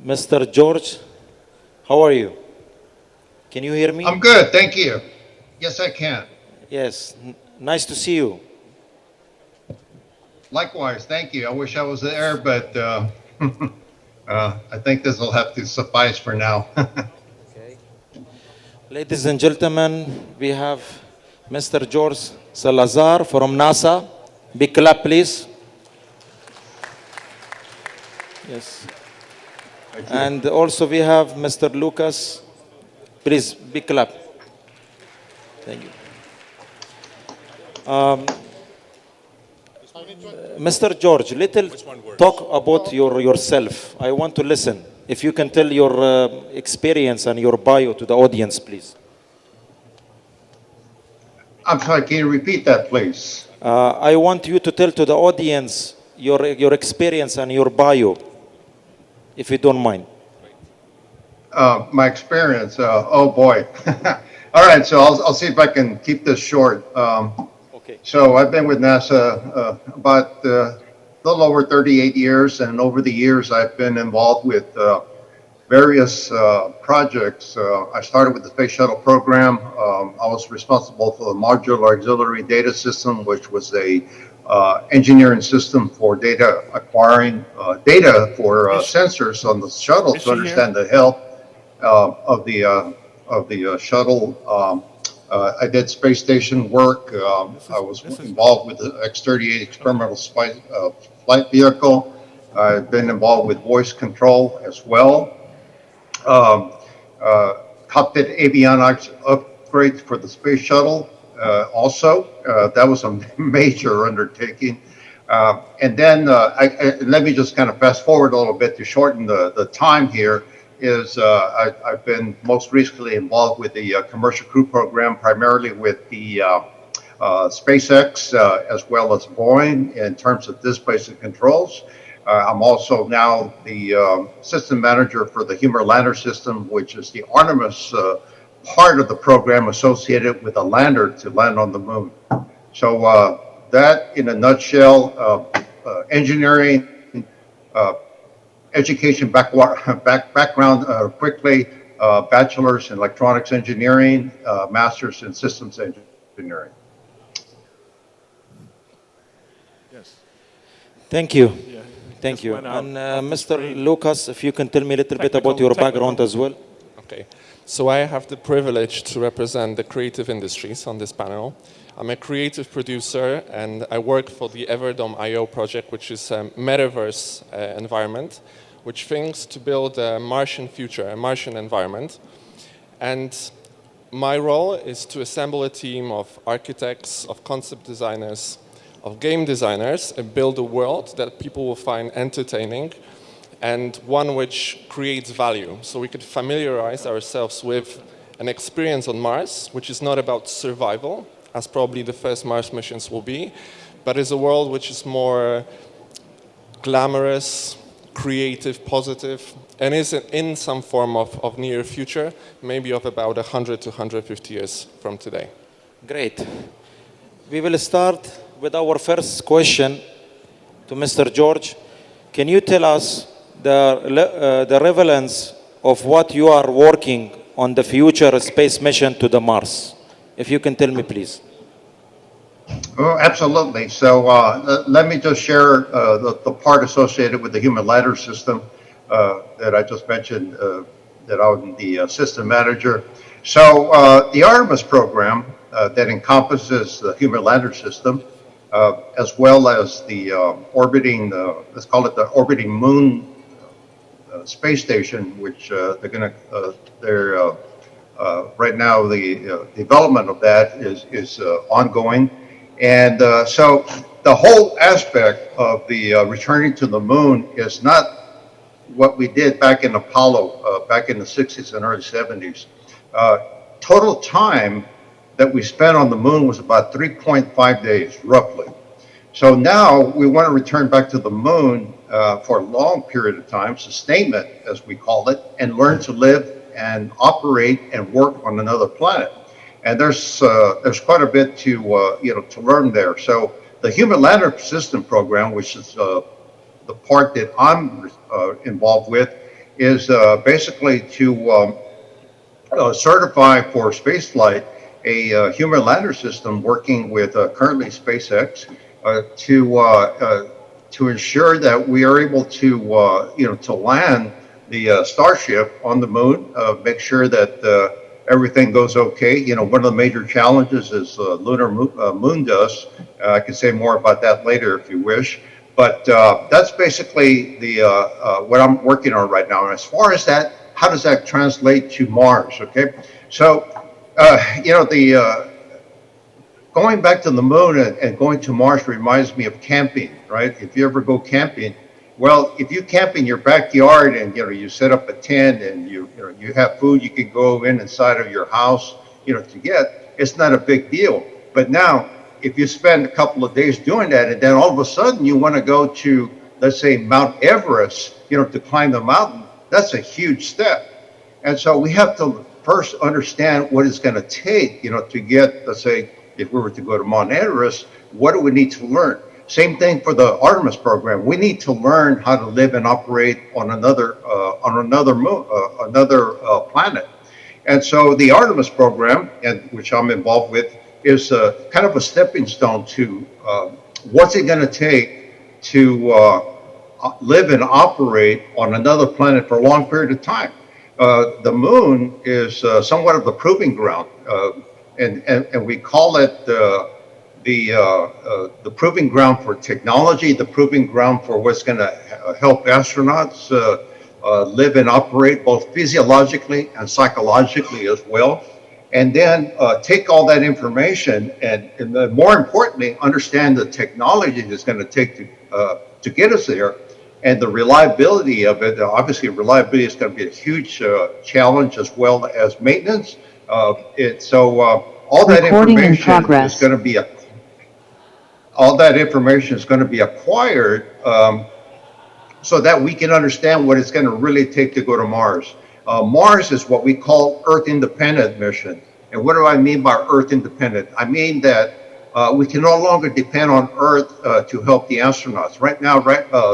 Mr. George, how are you? Can you hear me? I'm good, thank you. Yes, I can. Yes, nice to see you. Likewise, thank you. I wish I was there, but I think this will have to suffice for now. Okay. Ladies and gentlemen, we have Mr. George Salazar from NASA. Big clap, please. Yes. Thank you. And also we have Mr. Lucas. Please, big clap. Thank you. Mr. George, little talk about yourself. I want to listen. If you can tell your experience and your bio to the audience, please. I'm sorry, can you repeat that, please? I want you to tell to the audience your experience and your bio, if you don't mind. My experience, oh boy. All right, so I'll see if I can keep this short. Okay. So I've been with NASA about a little over 38 years, and over the years I've been involved with various projects. I started with the Space Shuttle program. I was responsible for the Modular Auxiliary Data System, which was a engineering system for data acquiring data for sensors on the shuttle to understand the health of the shuttle. I did space station work. I was involved with the X-38 experimental flight vehicle. I've been involved with voice control as well. Cockpit avionics upgrades for the space shuttle. Also, that was a major undertaking. And then let me just kind of fast forward a little bit to shorten the time here. I've been most recently involved with the commercial crew program, primarily with the SpaceX as well as Boeing in terms of displacement controls. I'm also now the system manager for the Human Lander System, which is the Artemis part of the program associated with a lander to land on the moon. So that, in a nutshell, engineering, education background quickly, bachelor's in electronics engineering, master's in systems engineering. Yes. Thank you. Yeah. Thank Just you. went out And of the Mr. screen. Lucas, if you can tell me a little bit about your background as well. Okay. So I have the privilege to represent the creative industries on this panel. I'm a creative producer, and I work for the Everdome IO project, which is a metaverse environment, which thinks to build a Martian future, a Martian environment. And my role is to assemble a team of architects, of concept designers, of game designers, and build a world that people will find entertaining and one which creates value. So we could familiarize ourselves with an experience on Mars, which is not about survival, as probably the first Mars missions will be, but is a world which is more glamorous, creative, positive, and is in some form of near future, maybe of about 100 to 150 years from today. Great. We will start with our first question to Mr. George. Can you tell us the relevance of what you are working on the future space mission to the Mars? If you can tell me, please. Oh, absolutely. So let me just share the part associated with the Human Lander System that I just mentioned, that I'm the system manager. So the Artemis program that encompasses the Human Lander System, as well as the orbiting, let's call it the orbiting moon space station, which they're right now the development of that is ongoing. And so the whole aspect of the returning to the moon is not what we did back in Apollo, back in the 60s and early 70s. Total time that we spent on the moon was about 3.5 days, roughly. So now we want to return back to the moon for a long period of time, sustainment, as we call it, and learn to live and operate and work on another planet. And there's quite a bit to learn there. So the Human Lander System program, which is the part that I'm involved with, is basically to certify for spaceflight a human ladder system working with currently SpaceX to ensure that we are able to to land the Starship on the moon, make sure that everything goes okay. One of the major challenges is lunar moon dust. I can say more about that later if you wish. But that's basically the what I'm working on right now. And as far as that, how does that translate to Mars? Okay, so the going back to the moon and going to Mars reminds me of camping, right? If you ever go camping, well, if you camp in your backyard and you set up a tent and you have food you can go inside of your house, to get, it's not a big deal. But now, if you spend a couple of days doing that, and then all of a sudden you want to go to, let's say, Mount Everest, to climb the mountain, that's a huge step. And so we have to first understand what it's going to take, to get, let's say, if we were to go to Mount Everest, what do we need to learn? Same thing for the Artemis program. We need to learn how to live and operate on another moon, another planet. And so the Artemis program, which I'm involved with, is kind of a stepping stone to what's it going to take to live and operate on another planet for a long period of time. The moon is somewhat of the proving ground, and we call it the proving ground for technology, the proving ground for what's going to help astronauts live and operate both physiologically and psychologically as well. And then take all that information and more importantly, understand the technology that's going to take to get us there and the reliability of it. Obviously, reliability is going to be a huge challenge as well as maintenance. All that information is going to be acquired so that we can understand what it's going to really take to go to Mars. Mars is what we call Earth independent mission. And what do I mean by Earth independent? I mean that we can no longer depend on Earth to help the astronauts. Right now,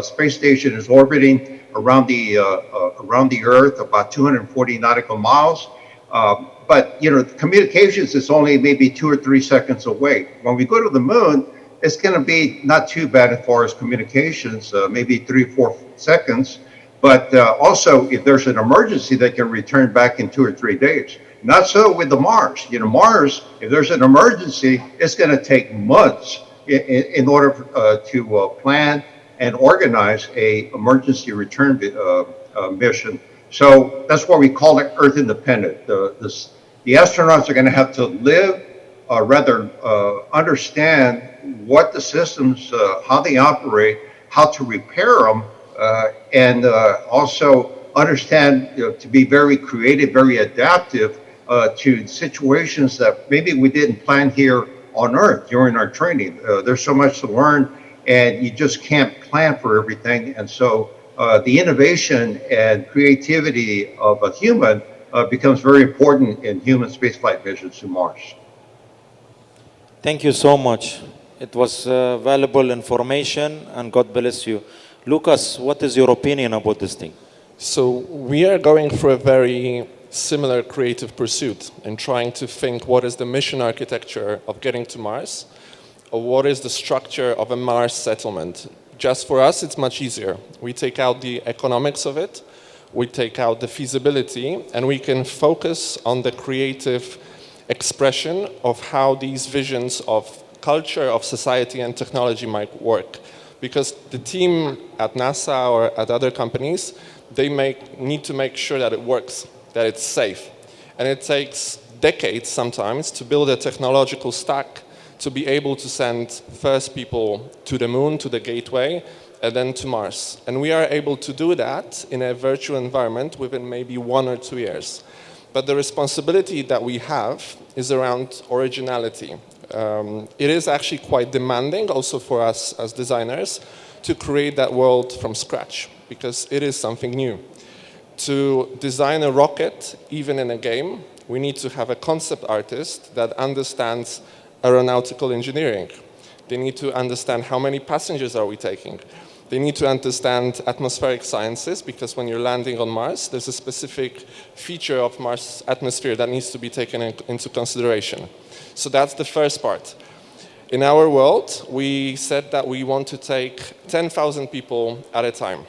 space station is orbiting around the Earth about 240 nautical miles. But communications is only maybe 2 or 3 seconds away. When we go to the moon, it's going to be not too bad as far as communications, maybe 3 or 4 seconds. But also, if there's an emergency, they can return back in 2 or 3 days. Not so with the Mars. Mars, if there's an emergency, it's going to take months in order to plan and organize a emergency return mission. So that's why we call it Earth independent. The astronauts are going to have to live, understand what the systems, how they operate, how to repair them, and also understand to be very creative, very adaptive to situations that maybe we didn't plan here on Earth during our training. There's so much to learn, and you just can't plan for everything. And so the innovation and creativity of a human becomes very important in human spaceflight missions to Mars. Thank you so much. It was valuable information, and God bless you. Lucasz, what is your opinion about this thing? So we are going through a very similar creative pursuit in trying to think what is the mission architecture of getting to Mars, or what is the structure of a Mars settlement. Just for us, it's much easier. We take out the economics of it, we take out the feasibility, and we can focus on the creative expression of how these visions of culture, of society, and technology might work. Because the team at NASA or at other companies, they need to make sure that it works, that it's safe. And it takes decades sometimes to build a technological stack to be able to send first people to the moon, to the gateway, and then to Mars. And we are able to do that in a virtual environment within maybe 1 or 2 years. But the responsibility that we have is around originality. It is actually quite demanding also for us as designers to create that world from scratch, because it is something new. To design a rocket, even in a game, we need to have a concept artist that understands aeronautical engineering. They need to understand how many passengers are we taking, They need to understand atmospheric sciences, because when you're landing on Mars, there's a specific feature of Mars' atmosphere that needs to be taken into consideration. So that's the first part. In our world, we said that we want to take 10,000 people at a time.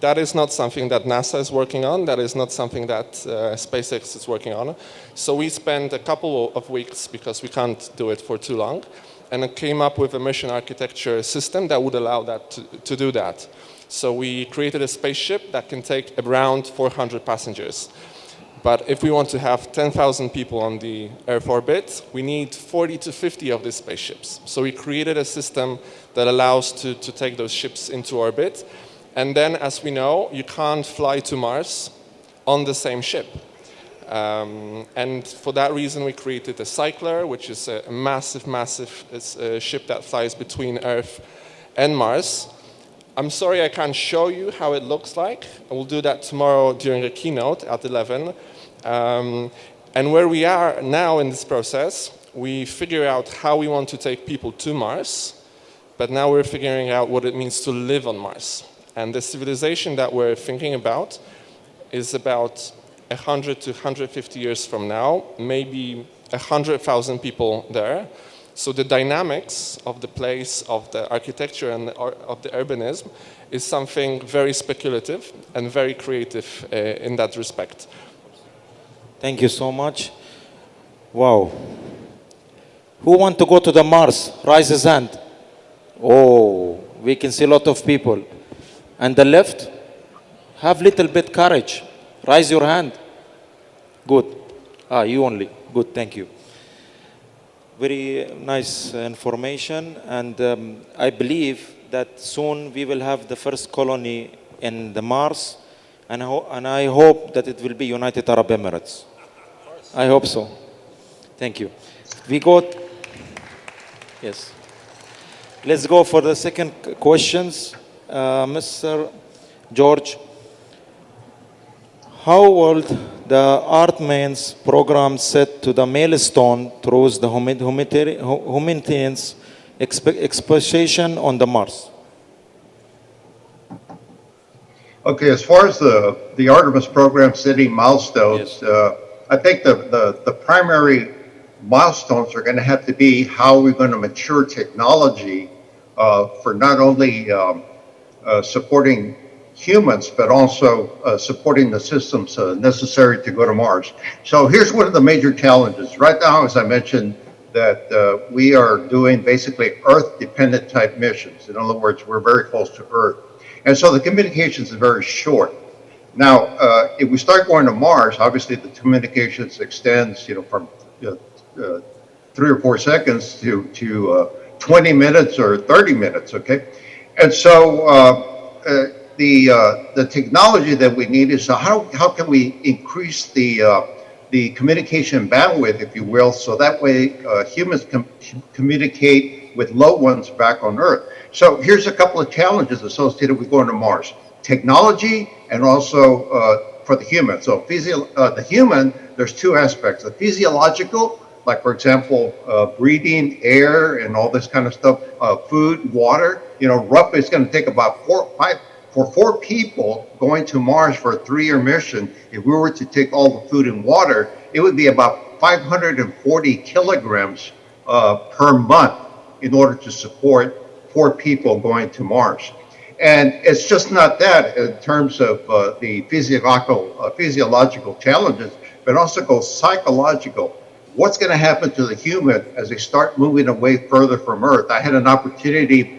That is not something that NASA is working on. That is not something that SpaceX is working on. So we spent a couple of weeks, because we can't do it for too long, and it came up with a mission architecture system that would allow that to do that. So we created a spaceship that can take around 400 passengers. But if we want to have 10,000 people on the Earth orbit, we need 40 to 50 of these spaceships. So we created a system that allows to take those ships into orbit. And then, as we know, you can't fly to Mars on the same ship. And for that reason, we created a cycler, which is a massive, massive ship that flies between Earth and Mars. I'm sorry I can't show you how it looks like. I will do that tomorrow during a keynote at 11. And where we are now in this process, we figure out how we want to take people to Mars, but now we're figuring out what it means to live on Mars. And the civilization that we're thinking about is about 100 to 150 years from now, maybe 100,000 people there. So the dynamics of the place, of the architecture, and of the urbanism is something very speculative and very creative in that respect. Thank you so much. Wow. Who want to go to the Mars? Raise his hand. Oh, we can see a lot of people. And the left, have little bit courage. Raise your hand. Good. You only. Good, thank you. Very nice information, and I believe that soon we will have the first colony in the Mars, and I hope that it will be United Arab Emirates. I hope so. Thank you. We got, yes. Let's go for the second questions. Mr. George, how will the Artmain's program set to the milestone towards the humanitarian exploitation on the Mars? Okay, as far as the Artemis program setting milestones, Yes. I think the primary milestones are going to have to be how we're going to mature technology for not only supporting humans, but also supporting the systems necessary to go to Mars. So here's one of the major challenges. Right now, as I mentioned, that we are doing basically Earth-dependent type missions. In other words, we're very close to Earth. And so the communications is very short. Now, if we start going to Mars, obviously the communications extends, from 3 or 4 seconds to 20 minutes or 30 minutes, okay? And so the technology that we need is how can we increase the communication bandwidth, if you will, so that way humans can communicate with loved ones back on Earth. So here's a couple of challenges associated with going to Mars: technology and also for the human. So the human, there's two aspects: the physiological, like for example, breathing, air, and all this kind of stuff, food, water. Roughly it's going to take about 4 people going to Mars for a 3-year mission. If we were to take all the food and water, it would be about 540 kilograms per month in order to support 4 people going to Mars. And it's just not that in terms of the physiological challenges, but also goes psychological. What's going to happen to the human as they start moving away further from Earth? I had an opportunity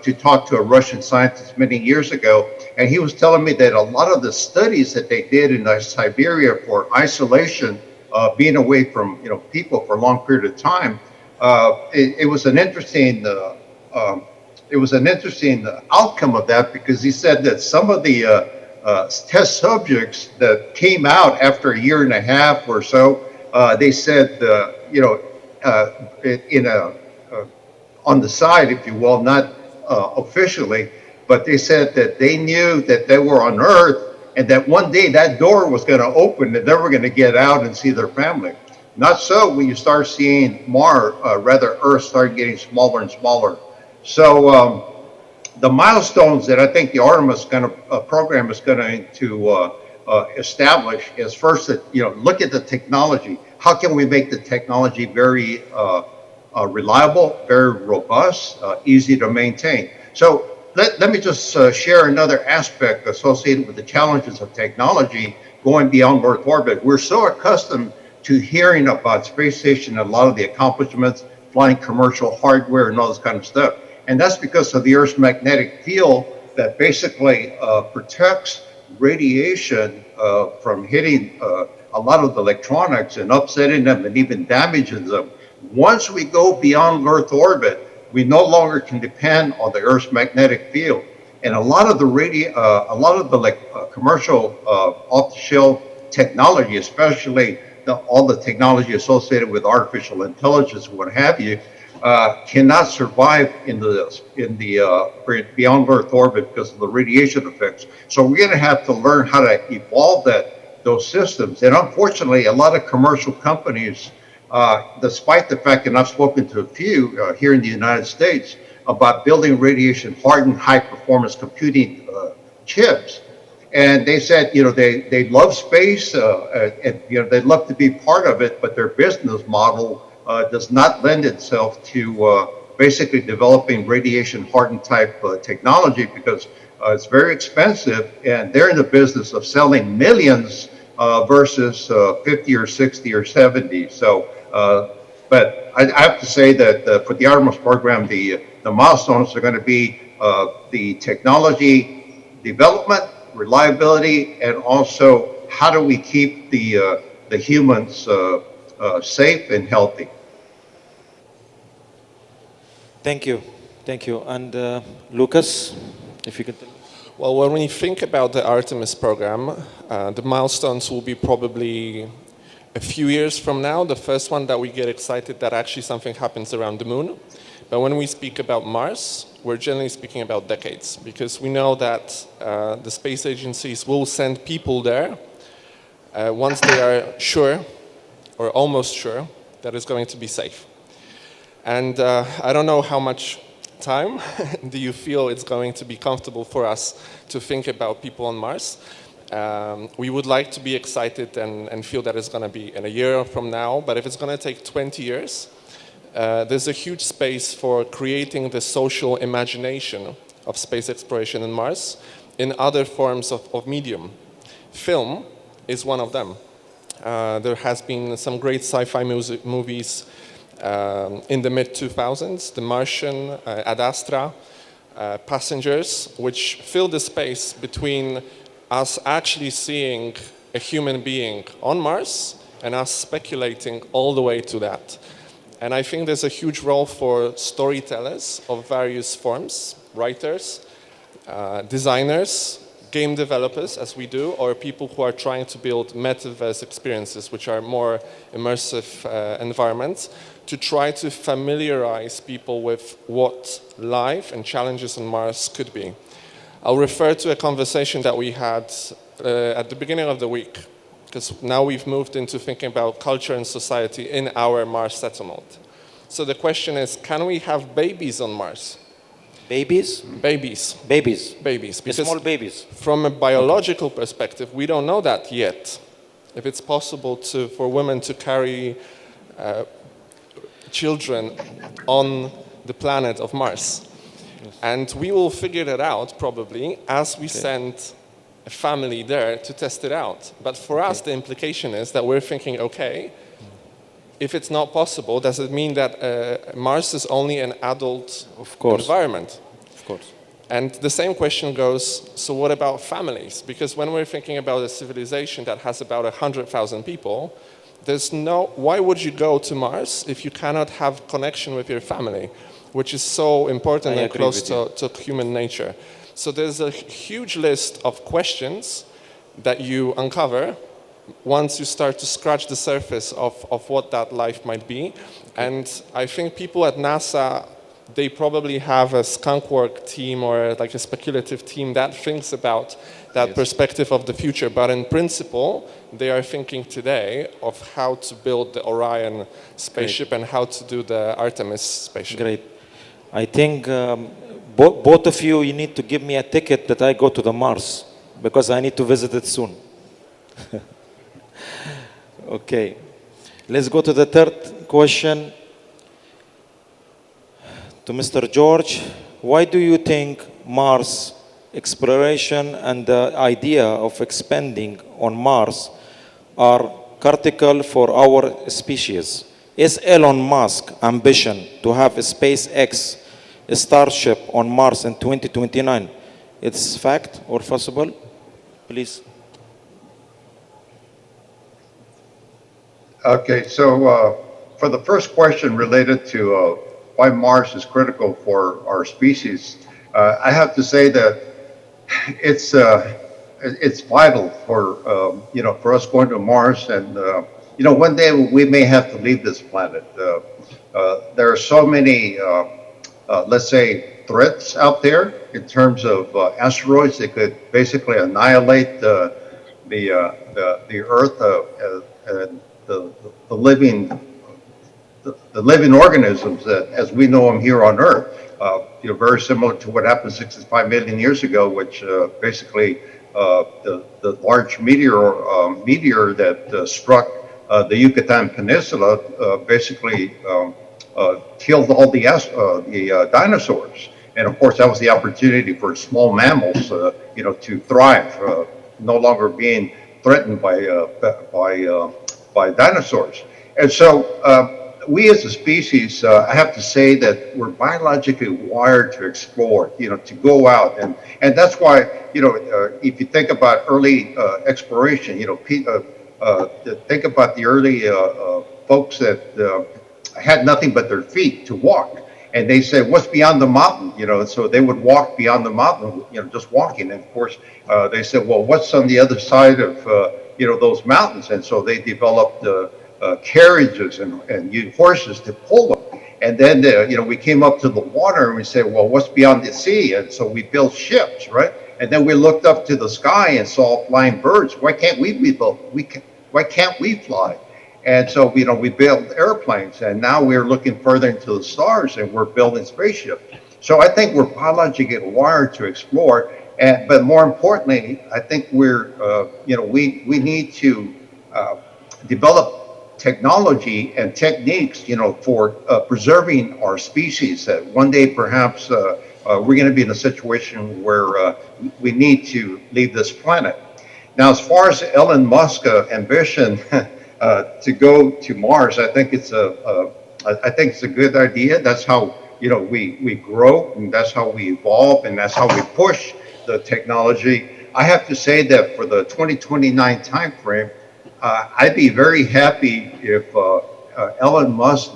to talk to a Russian scientist many years ago, and he was telling me that a lot of the studies that they did in Siberia for isolation, being away from people for a long period of time, it was an interesting outcome of that, because he said that some of the test subjects that came out after a year and a half or so, they said on the side, if you will, not officially, but they said that they knew that they were on Earth, and that one day that door was going to open and they were going to get out and see their family. Not so when you start seeing Earth start getting smaller and smaller. So the milestones that I think the Artemis program is going to establish is first that, look at the technology. How can we make the technology very reliable, very robust, easy to maintain? So let me just share another aspect associated with the challenges of technology going beyond Earth orbit. We're so accustomed to hearing about space station and a lot of the accomplishments, flying commercial hardware and all this kind of stuff. And that's because of the Earth's magnetic field that basically protects radiation from hitting a lot of the electronics and upsetting them and even damaging them. Once we go beyond Earth orbit, we no longer can depend on the Earth's magnetic field. And a lot of the commercial off-the-shelf technology, especially all the technology associated with artificial intelligence and what have you, cannot survive in the beyond Earth orbit because of the radiation effects. So we're going to have to learn how to evolve those systems. And unfortunately, a lot of commercial companies, despite the fact that I've spoken to a few here in the United States about building radiation-hardened, high-performance computing chips, and they said, they love space, and they'd love to be part of it, but their business model does not lend itself to basically developing radiation-hardened type technology because it's very expensive, and they're in the business of selling millions versus 50 or 60 or 70. So, but I have to say that for the Artemis program, the milestones are going to be the technology development, reliability, and also how do we keep the humans safe and healthy. Thank you. And Lucas, if you could tell me. Well, when we think about the Artemis program, the milestones will be probably a few years from now. The first one that we get excited that actually something happens around the moon. But when we speak about Mars, we're generally speaking about decades, because we know that the space agencies will send people there once they are sure, or almost sure, that it's going to be safe. And I don't know how much time do you feel it's going to be comfortable for us to think about people on Mars. We would like to be excited and feel that it's going to be in a year from now, but if it's going to take 20 years, there's a huge space for creating the social imagination of space exploration on Mars in other forms of medium. Film is one of them. There has been some great sci-fi movies in the mid-2000s, The Martian, Ad Astra, Passengers, which fill the space between us actually seeing a human being on Mars and us speculating all the way to that. And I think there's a huge role for storytellers of various forms, writers, designers, game developers, as we do, or people who are trying to build metaverse experiences, which are more immersive environments, to try to familiarize people with what life and challenges on Mars could be. I'll refer to a conversation that we had at the beginning of the week, because now we've moved into thinking about culture and society in our Mars settlement. So the question is, can we have babies on Mars? Babies? Babies. Babies. Babies. Because small babies. From a biological perspective, we don't know that yet. If it's possible for women to carry children on the planet of Mars. Yes. And we will figure that out probably as we send a family there to test it out. But for us, the implication is that we're thinking, okay, if it's not possible, does it mean that Mars is only an adult environment? Of course. And the same question goes, so what about families? Because when we're thinking about a civilization that has about 100,000 people, why would you go to Mars if you cannot have connection with your family, which is so important and close to human nature? So there's a huge list of questions that you uncover once you start to scratch the surface of what that life might be. And I think people at NASA, they probably have a skunkwork team or like a speculative team that thinks about that perspective of the future. But in principle, they are thinking today of how to build the Orion spaceship and how to do the Artemis spaceship. Great. I think both of you, you need to give me a ticket that I go to the Mars because I need to visit it soon. Okay, let's go to the third question to Mr. George. Why do you think Mars exploration and the idea of expanding on Mars are critical for our species? Is Elon Musk's ambition to have a SpaceX a Starship on Mars in 2029, it's fact or possible? Please. Okay, so for the first question related to why Mars is critical for our species, I have to say that it's vital for for us going to Mars, and one day we may have to leave this planet. There are so many, let's say, threats out there in terms of asteroids that could basically annihilate the Earth and the living organisms that, as we know them here on Earth, very similar to what happened 65 million years ago, which basically the large meteor that struck the Yucatan Peninsula basically killed all the dinosaurs, and of course that was the opportunity for small mammals, to thrive, no longer being threatened by dinosaurs. And so we as a species, I have to say that we're biologically wired to explore, to go out. And that's why, if you think about early exploration, think about the early folks that had nothing but their feet to walk. And they said, what's beyond the mountain? So they would walk beyond the mountain, just walking. And of course, they said, well, what's on the other side of, those mountains? And so they developed carriages and used horses to pull them. And then, we came up to the water and we said, well, what's beyond the sea? And so we built ships, right? And then we looked up to the sky and saw flying birds. Why can't why can't we fly? And so, we built airplanes, and now we're looking further into the stars and we're building spaceships. So I think we're biologically wired to explore. But more importantly, I think we need to develop technology and techniques, for preserving our species. That one day, perhaps, we're going to be in a situation where we need to leave this planet. Now, as far as Elon Musk's ambition to go to Mars, I think it's a good idea. That's how we grow, and that's how we evolve, and that's how we push the technology. I have to say that for the 2029 timeframe, I'd be very happy if Elon Musk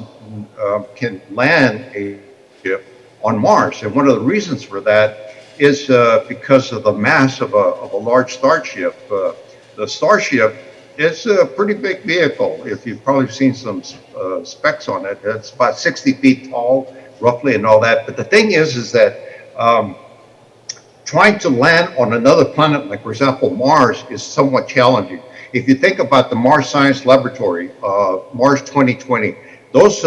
can land a ship on Mars. And one of the reasons for that is because of the mass of a large Starship. The Starship is a pretty big vehicle. If you've probably seen some specs on it, it's about 60 feet tall, roughly, and all that. But the thing is that trying to land on another planet, like for example Mars, is somewhat challenging. If you think about the Mars Science Laboratory, Mars 2020, those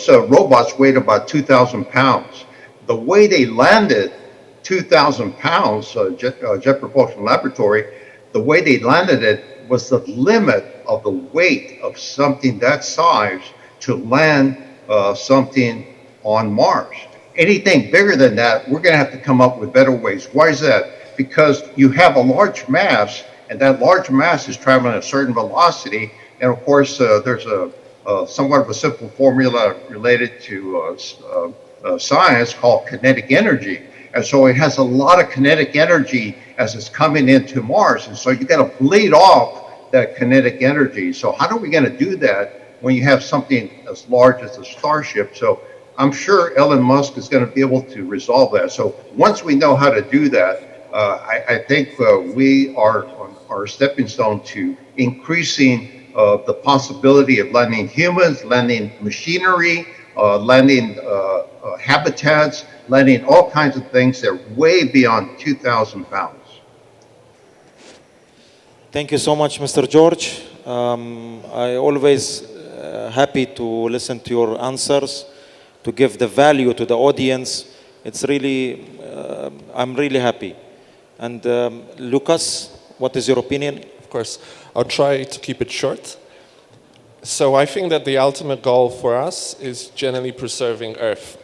robots weighed about 2,000 pounds. The way they landed 2,000 pounds, Jet Propulsion Laboratory, the way they landed it was the limit of the weight of something that size to land something on Mars. Anything bigger than that, we're going to have to come up with better ways. Why is that? Because you have a large mass, and that large mass is traveling at a certain velocity. And of course, there's somewhat of a simple formula related to science called kinetic energy. And so it has a lot of kinetic energy as it's coming into Mars. And so you got to bleed off that kinetic energy. So how are we going to do that when you have something as large as a Starship? So I'm sure Elon Musk is going to be able to resolve that. So once we know how to do that, I think we are on our stepping stone to increasing the possibility of landing humans, landing machinery, landing habitats, landing all kinds of things that are way beyond 2,000 pounds. Thank you so much, Mr. George. I always happy to listen to your answers, to give the value to the audience, It's really, I'm really happy. And Lucas, what is your opinion? Of course, I'll try to keep it short. So I think that the ultimate goal for us is generally preserving Earth.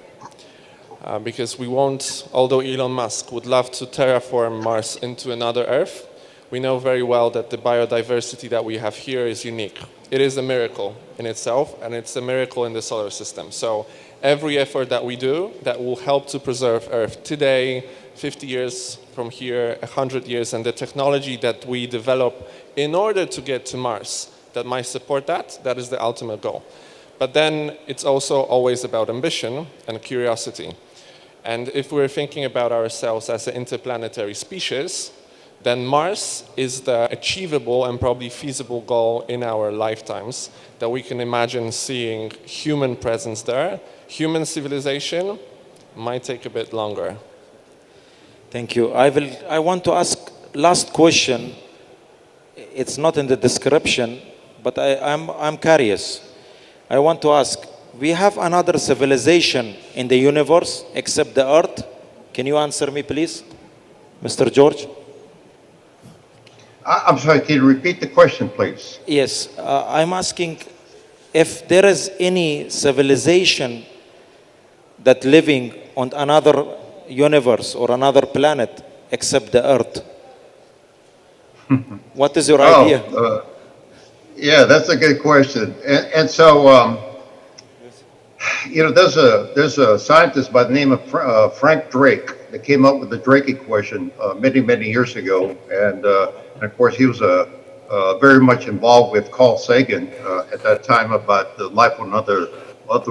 Because we won't, although Elon Musk would love to terraform Mars into another Earth, we know very well that the biodiversity that we have here is unique. It is a miracle in itself, and it's a miracle in the solar system. So every effort that we do that will help to preserve Earth today, 50 years from here, 100 years, and the technology that we develop in order to get to Mars that might support that, that is the ultimate goal. But then it's also always about ambition and curiosity. And if we're thinking about ourselves as an interplanetary species, then Mars is the achievable and probably feasible goal in our lifetimes, that we can imagine seeing human presence there. Human civilization might take a bit longer. Thank you. I want to ask last question. It's not in the description, but I'm curious. I want to ask, we have another civilization in the universe except the Earth? Can you answer me, please, Mr. George? I'm sorry, can you repeat the question, please? Yes, I'm asking if there is any civilization that living on another universe or another planet except the Earth. What is your idea? Yeah, that's a good question. And so, you know, there's a scientist by the name of Frank Drake that came up with the Drake equation many years ago, and of course he was very much involved with Carl Sagan at that time about the life on other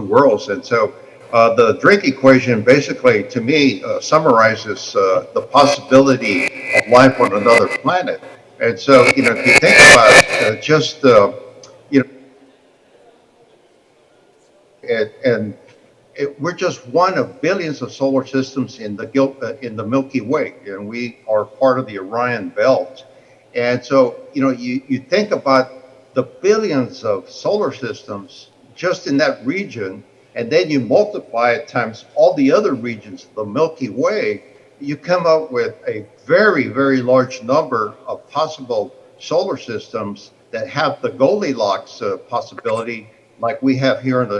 worlds. And so the Drake equation basically, to me, summarizes the possibility of life on another planet. And so, you know, if you think about just you know, we're just one of billions of solar systems in the Milky Way, and we are part of the Orion Belt. And so, you know, you think about the billions of solar systems just in that region, and then you multiply it times all the other regions of the Milky Way, you come up with a very large number of possible solar systems that have the Goldilocks possibility, like we have here in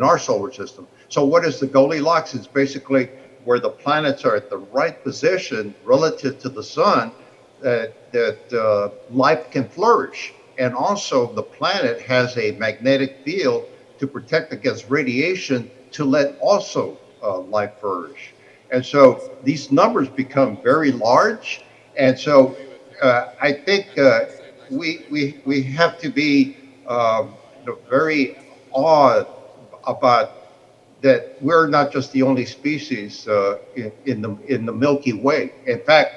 our solar system. So what is the Goldilocks? It's basically where the planets are at the right position relative to the sun that life can flourish. And also the planet has a magnetic field to protect against radiation to let also life flourish. And so these numbers become very large. And so I think we have to be very awed about that we're not just the only species in the Milky Way. In fact,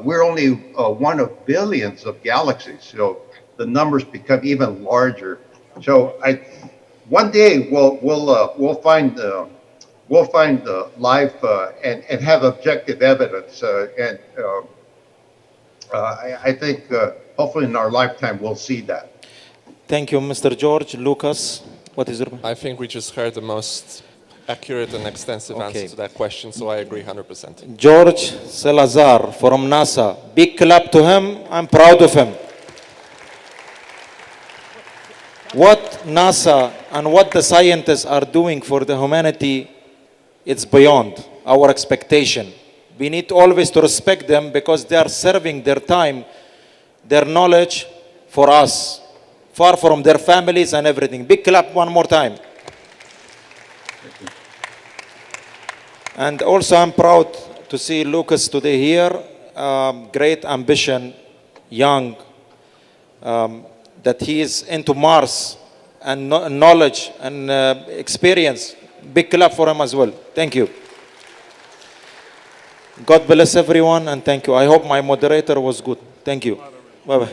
we're only one of billions of galaxies. So the numbers become even larger. So one day we'll find life and have objective evidence. I think hopefully in our lifetime we'll see that. Thank you, Mr. George. Lucas, what is your... I think we just heard the most accurate and extensive answer to that question, so I agree 100%. George Salazar from NASA. Big clap to him. I'm proud of him. What NASA and what the scientists are doing for the humanity, it's beyond our expectation. We need always to respect them because they are serving their time, their knowledge for us, far from their families and everything. Big clap one more time. And also I'm proud to see Lucas today here. Great ambition, young, that he is into Mars and knowledge and experience. Big clap for him as well. Thank you. God bless everyone and thank you. I hope my moderator was good. Thank you. Bye-bye.